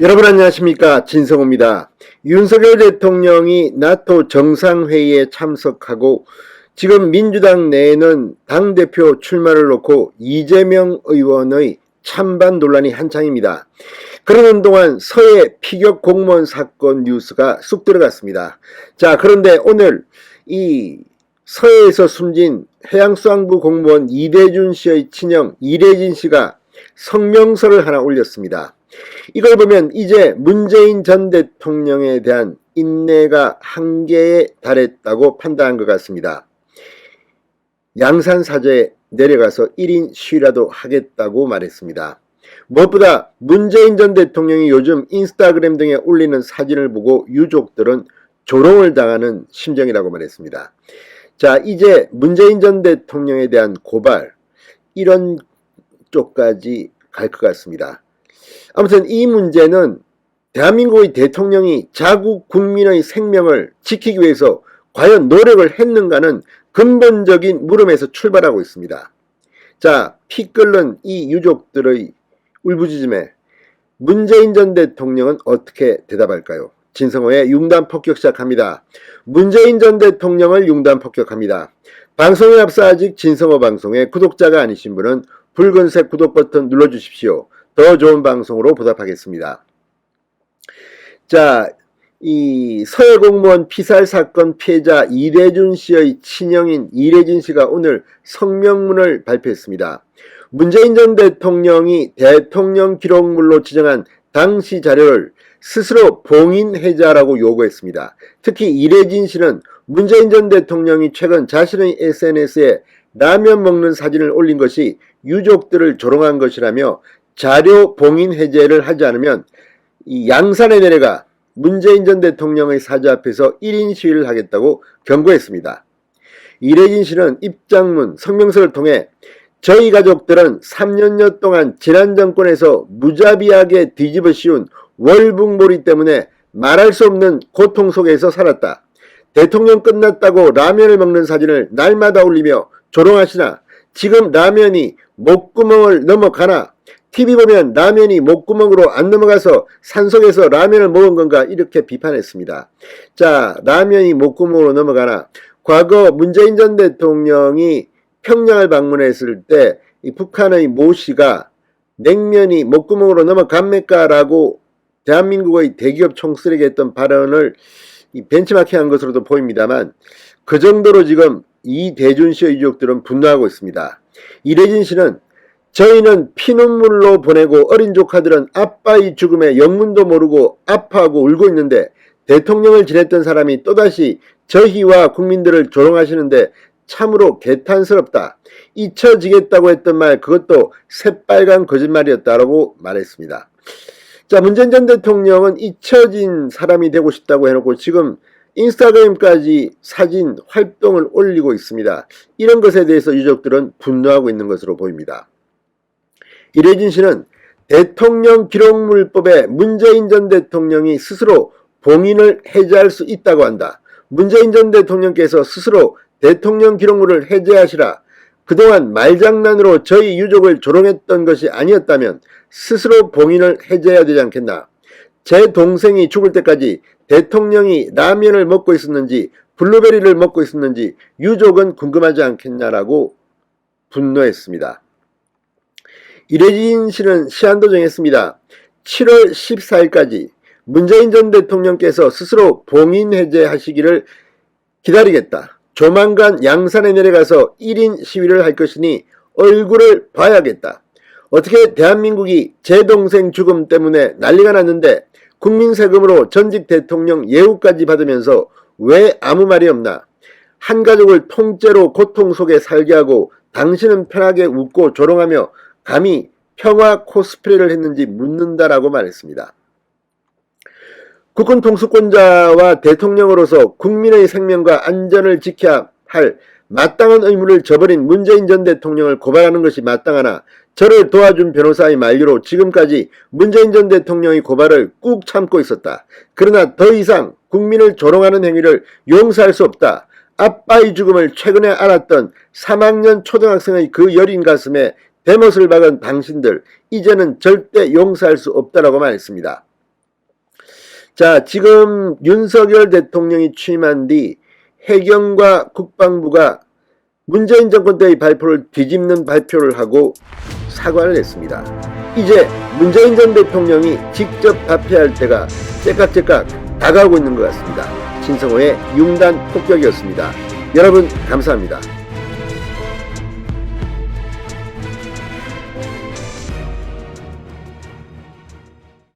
여러분 안녕하십니까, 진성호입니다. 윤석열 대통령이 나토 정상회의에 참석하고 지금 민주당 내에는 당대표 출마를 놓고 이재명 의원의 찬반 논란이 한창입니다. 그러는 동안 서해 피격 공무원 사건 뉴스가 쑥 들어갔습니다. 자, 그런데 오늘 이 서해에서 숨진 해양수산부 공무원 이대준 씨의 친형 이래진 씨가 성명서를 하나 올렸습니다. 이걸 보면 이제 문재인 전 대통령에 대한 인내가 한계에 달했다고 판단한 것 같습니다. 양산사저에 내려가서 1인 시위라도 하겠다고 말했습니다. 무엇보다 문재인 전 대통령이 요즘 인스타그램 등에 올리는 사진을 보고 유족들은 조롱을 당하는 심정이라고 말했습니다. 자, 이제 문재인 전 대통령에 대한 고발, 이런 쪽까지 갈 것 같습니다. 아무튼 이 문제는 대한민국의 대통령이 자국 국민의 생명을 지키기 위해서 과연 노력을 했는가는 근본적인 물음에서 출발하고 있습니다. 자, 피 끓는 이 유족들의 울부짖음에 문재인 전 대통령은 어떻게 대답할까요? 진성호의 융단 폭격 시작합니다. 문재인 전 대통령을 융단 폭격합니다. 방송에 앞서 아직 진성호 방송에 구독자가 아니신 분은 붉은색 구독 버튼 눌러주십시오. 더 좋은 방송으로 보답하겠습니다. 자, 이 서해 공무원 피살 사건 피해자 이대준 씨의 친형인 이래진 씨가 오늘 성명문을 발표했습니다. 문재인 전 대통령이 대통령 기록물로 지정한 당시 자료를 스스로 봉인해자라고 요구했습니다. 특히 이래진 씨는 문재인 전 대통령이 최근 자신의 SNS에 라면 먹는 사진을 올린 것이 유족들을 조롱한 것이라며 자료 봉인 해제를 하지 않으면 이 양산에 내려가 문재인 전 대통령의 사저 앞에서 1인 시위를 하겠다고 경고했습니다. 이래진 씨는 입장문, 성명서를 통해 저희 가족들은 3년여 동안 지난 정권에서 무자비하게 뒤집어 씌운 월북몰이 때문에 말할 수 없는 고통 속에서 살았다. 대통령 끝났다고 라면을 먹는 사진을 날마다 올리며 조롱하시나 지금 라면이 목구멍을 넘어가나 TV 보면 라면이 목구멍으로 안 넘어가서 산속에서 라면을 먹은 건가 이렇게 비판했습니다. 자, 라면이 목구멍으로 넘어가나 과거 문재인 전 대통령이 평양을 방문했을 때 이 북한의 모 씨가 냉면이 목구멍으로 넘어갑니까? 라고 대한민국의 대기업 총수에게 했던 발언을 벤치마킹한 것으로도 보입니다만 그 정도로 지금 이대준 씨의 유족들은 분노하고 있습니다. 이래진 씨는 저희는 피눈물로 보내고 어린 조카들은 아빠의 죽음에 영문도 모르고 아파하고 울고 있는데 대통령을 지냈던 사람이 또다시 저희와 국민들을 조롱하시는데 참으로 개탄스럽다. 잊혀지겠다고 했던 말 그것도 새빨간 거짓말이었다라고 말했습니다. 자, 문재인 전 대통령은 잊혀진 사람이 되고 싶다고 해놓고 지금 인스타그램까지 사진 활동을 올리고 있습니다. 이런 것에 대해서 유족들은 분노하고 있는 것으로 보입니다. 이래진 씨는 대통령 기록물법에 문재인 전 대통령이 스스로 봉인을 해제할 수 있다고 한다. 문재인 전 대통령께서 스스로 대통령 기록물을 해제하시라. 그동안 말장난으로 저희 유족을 조롱했던 것이 아니었다면 스스로 봉인을 해제해야 되지 않겠나. 제 동생이 죽을 때까지 대통령이 라면을 먹고 있었는지 블루베리를 먹고 있었는지 유족은 궁금하지 않겠냐라고 분노했습니다. 이래진 씨는 시한도 정했습니다. 7월 14일까지 문재인 전 대통령께서 스스로 봉인 해제하시기를 기다리겠다. 조만간 양산에 내려가서 1인 시위를 할 것이니 얼굴을 봐야겠다. 어떻게 대한민국이 제 동생 죽음 때문에 난리가 났는데 국민 세금으로 전직 대통령 예우까지 받으면서 왜 아무 말이 없나. 한 가족을 통째로 고통 속에 살게 하고 당신은 편하게 웃고 조롱하며 감히 평화 코스프레를 했는지 묻는다라고 말했습니다. 국군 통수권자와 대통령으로서 국민의 생명과 안전을 지켜야 할 마땅한 의무를 저버린 문재인 전 대통령을 고발하는 것이 마땅하나 저를 도와준 변호사의 만류로 지금까지 문재인 전 대통령의 고발을 꾹 참고 있었다. 그러나 더 이상 국민을 조롱하는 행위를 용서할 수 없다. 아빠의 죽음을 최근에 알았던 3학년 초등학생의 그 여린 가슴에 대못을 박은 당신들 이제는 절대 용서할 수 없다라고 말했습니다. 자, 지금 윤석열 대통령이 취임한 뒤 해경과 국방부가 문재인 정권 때의 발표를 뒤집는 발표를 하고 사과를 했습니다. 이제 문재인 전 대통령이 직접 답해야 할 때가 째깍째깍 다가오고 있는 것 같습니다. 신성호의 융단 폭격이었습니다. 여러분 감사합니다.